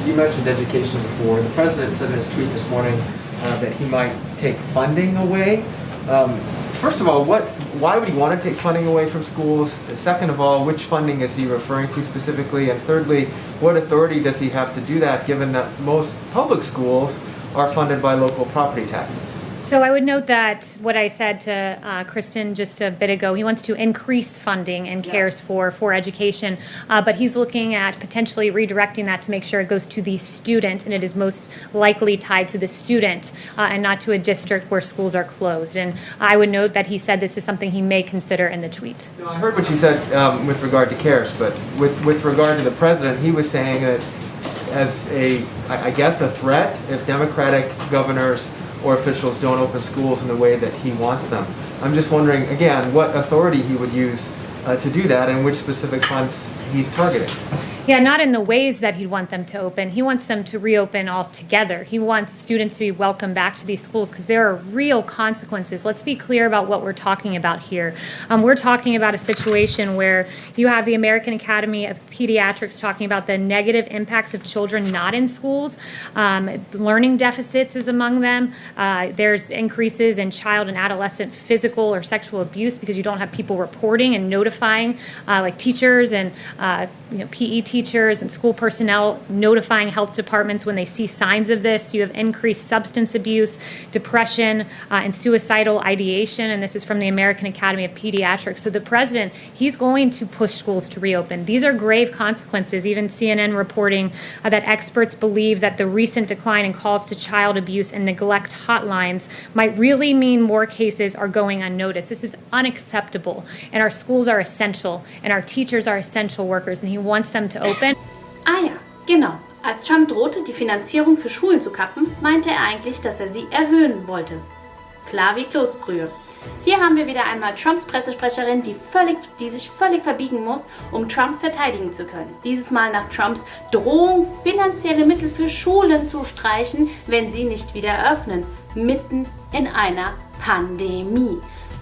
you mentioned education before. The president said in his tweet this morning that he might take funding away. First of all, why would he want to take funding away from schools? Second of all, which funding is he referring to specifically? And thirdly, what authority does he have to do that, given that most public schools are funded by local property taxes? So I would note that what I said to Kristen just a bit ago, he wants to increase funding and CARES for education, but he's looking at potentially redirecting that to make sure it goes to the student, and it is most likely tied to the student and not to a district where schools are closed. And I would note that he said this is something he may consider in the tweet. I heard what you said with regard to CARES, but with regard to the president, he was saying that as I guess a threat if Democratic governors or officials don't open schools in the way that he wants them. I'm just wondering, again, what authority he would use to do that and which specific funds he's targeting. Yeah, not in the ways that he'd want them to open. He wants them to reopen altogether. He wants students to be welcomed back to these schools because there are real consequences. Let's be clear about what we're talking about here. We're talking about a situation where you have the American Academy of Pediatrics talking about the negative impacts of children not in schools. Learning deficits is among them. There's increases in child and adolescent physical or sexual abuse because you don't have people reporting and notifying, like teachers and PE teachers and school personnel notifying health departments when they see signs of this. You have increased substance abuse, depression, and suicidal ideation, and this is from the American Academy of Pediatrics. So the president, he's going to push schools to reopen. These are grave consequences. Even CNN reporting that experts believe that the recent decline in calls to child abuse and neglect hotlines might really mean more cases are going unnoticed. This is unacceptable, and our schools are essential, and our teachers are essential workers, and he wants them to open. Ah ja, genau. Als Trump drohte, die Finanzierung für Schulen zu kappen, meinte er eigentlich, dass er sie erhöhen wollte. Klar wie Kloßbrühe. Hier haben wir wieder einmal Trumps Pressesprecherin, die sich völlig verbiegen muss, um Trump verteidigen zu können. Dieses Mal nach Trumps Drohung, finanzielle Mittel für Schulen zu streichen, wenn sie nicht wieder öffnen. Mitten in einer Pandemie.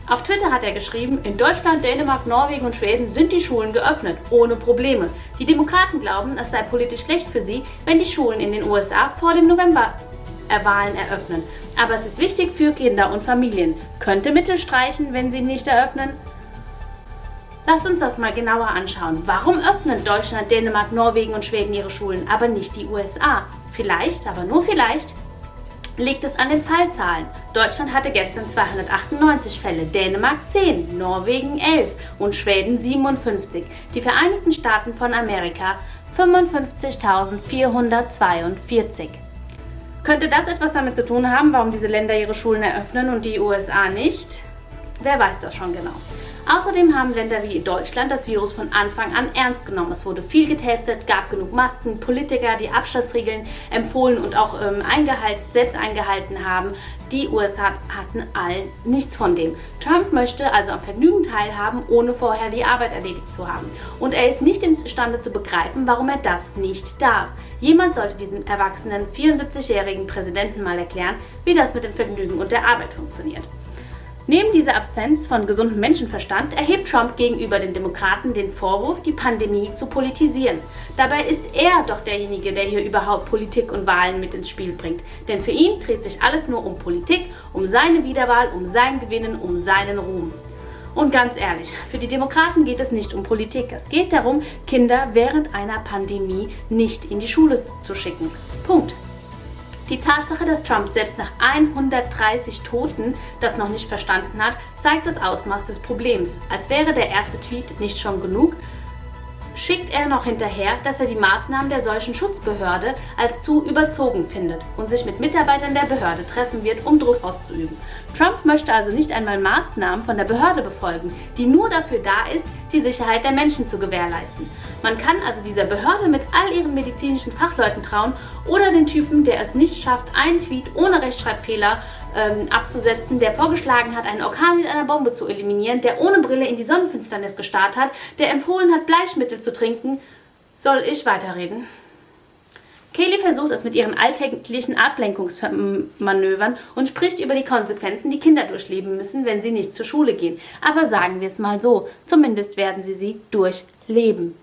Auf Twitter hat er geschrieben, in Deutschland, Dänemark, Norwegen und Schweden sind die Schulen geöffnet, ohne Probleme. Die Demokraten glauben, es sei politisch schlecht für sie, wenn die Schulen in den USA vor den Novemberwahlen eröffnen. Aber es ist wichtig für Kinder und Familien. Könnte Mittel streichen, wenn sie nicht eröffnen? Lasst uns das mal genauer anschauen. Warum öffnen Deutschland, Dänemark, Norwegen und Schweden ihre Schulen, aber nicht die USA? Vielleicht, aber nur vielleicht, liegt es an den Fallzahlen. Deutschland hatte gestern 298 Fälle, Dänemark 10, Norwegen 11 und Schweden 57. Die Vereinigten Staaten von Amerika 55.442. Könnte das etwas damit zu tun haben, warum diese Länder ihre Schulen eröffnen und die USA nicht? Wer weiß das schon genau. Außerdem haben Länder wie Deutschland das Virus von Anfang an ernst genommen. Es wurde viel getestet, gab genug Masken, Politiker, die Abstandsregeln empfohlen und auch selbst eingehalten haben. Die USA hatten allen nichts von dem. Trump möchte also am Vergnügen teilhaben, ohne vorher die Arbeit erledigt zu haben. Und er ist nicht imstande zu begreifen, warum er das nicht darf. Jemand sollte diesem erwachsenen 74-jährigen Präsidenten mal erklären, wie das mit dem Vergnügen und der Arbeit funktioniert. Neben dieser Absenz von gesundem Menschenverstand erhebt Trump gegenüber den Demokraten den Vorwurf, die Pandemie zu politisieren. Dabei ist er doch derjenige, der hier überhaupt Politik und Wahlen mit ins Spiel bringt. Denn für ihn dreht sich alles nur um Politik, um seine Wiederwahl, um sein Gewinnen, um seinen Ruhm. Und ganz ehrlich, für die Demokraten geht es nicht um Politik. Es geht darum, Kinder während einer Pandemie nicht in die Schule zu schicken. Punkt. Die Tatsache, dass Trump selbst nach 130 Toten das noch nicht verstanden hat, zeigt das Ausmaß des Problems. Als wäre der erste Tweet nicht schon genug, schickt er noch hinterher, dass er die Maßnahmen der solchen Schutzbehörde als zu überzogen findet und sich mit Mitarbeitern der Behörde treffen wird, um Druck auszuüben. Trump möchte also nicht einmal Maßnahmen von der Behörde befolgen, die nur dafür da ist, die Sicherheit der Menschen zu gewährleisten. Man kann also dieser Behörde mit all ihren medizinischen Fachleuten trauen oder den Typen, der es nicht schafft, einen Tweet ohne Rechtschreibfehler abzusetzen, der vorgeschlagen hat, einen Orkan mit einer Bombe zu eliminieren, der ohne Brille in die Sonnenfinsternis gestarrt hat, der empfohlen hat, Bleichmittel zu trinken. Soll ich weiterreden? Kaylee versucht es mit ihren alltäglichen Ablenkungsmanövern und spricht über die Konsequenzen, die Kinder durchleben müssen, wenn sie nicht zur Schule gehen. Aber sagen wir es mal so, zumindest werden sie durchleben.